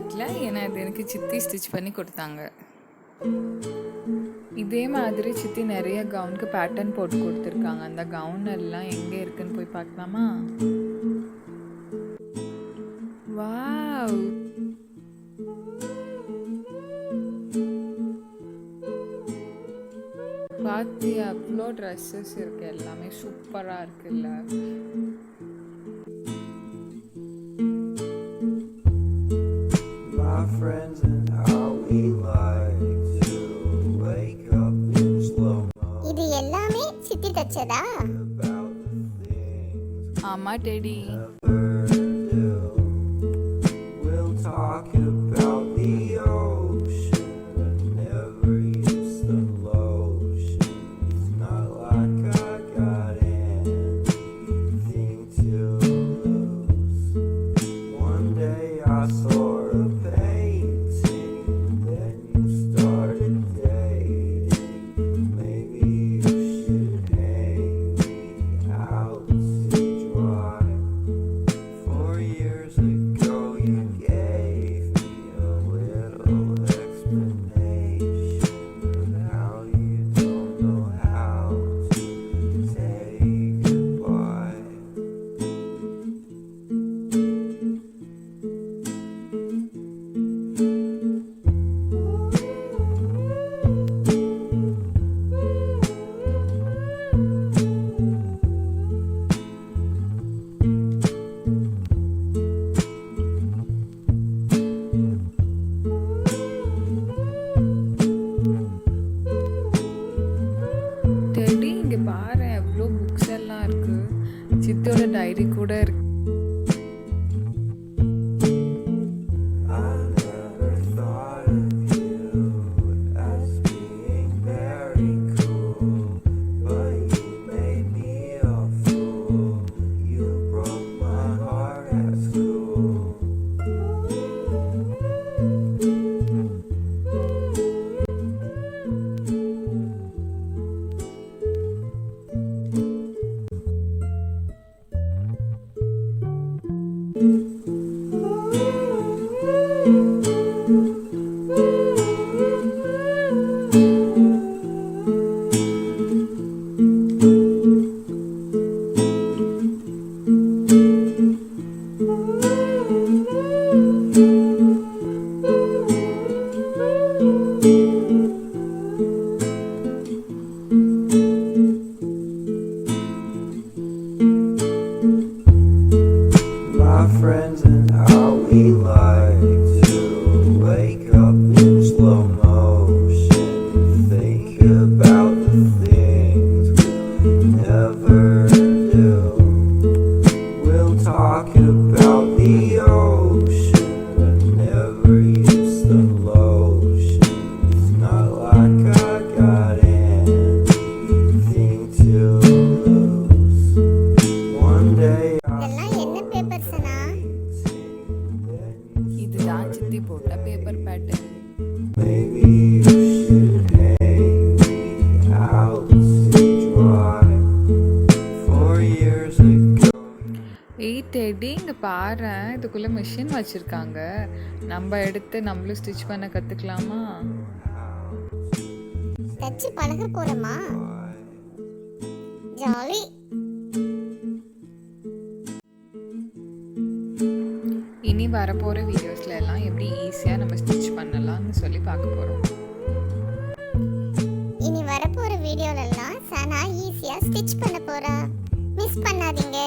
Settle. ஏன்னா இது எனக்கு சித்தி ஸ்டிச் பண்ணி கொடுத்தாங்க. இதே மாதிரி சித்தி நிறைய கவுனுக்கு பேட்டர்ன் போட்டு கொடுத்துருக்காங்க. அந்த கவுன் எல்லாம் எங்கே இருக்குன்னு போய் பார்க்கலாமா? வாவ், பார்த்தியா அவ்வளோ ட்ரெஸ்ஸஸ் இருக்கு, எல்லாமே சூப்பராக இருக்குல்ல. இது எல்லாமே சித்தி தச்சதா? ஆமா டெடி. சித்தியோட டைரி கூட இருக்கு. இதுதான் சித்தி போட்ட பேப்பர் பேட்டர்ன். டெடி இங்கே பாரு, இதுக்குள்ளே மிஷின் வச்சுருக்காங்க. நம்ம எடுத்து நம்மளும் ஸ்டிச் பண்ண கற்றுக்கலாமா? தச்சு பழக போகிறோமா? ஜாலி. இனி வரப்போகிற வீடியோஸில் எல்லாம் எப்படி ஈஸியாக நம்ம ஸ்டிச் பண்ணலாம்னு சொல்லி பார்க்க போகிறோம். இனி வரப்போகிற வீடியோலெல்லாம் சனா ஈஸியாக ஸ்டிச் பண்ண போகிறா. மிஸ் பண்ணாதீங்க.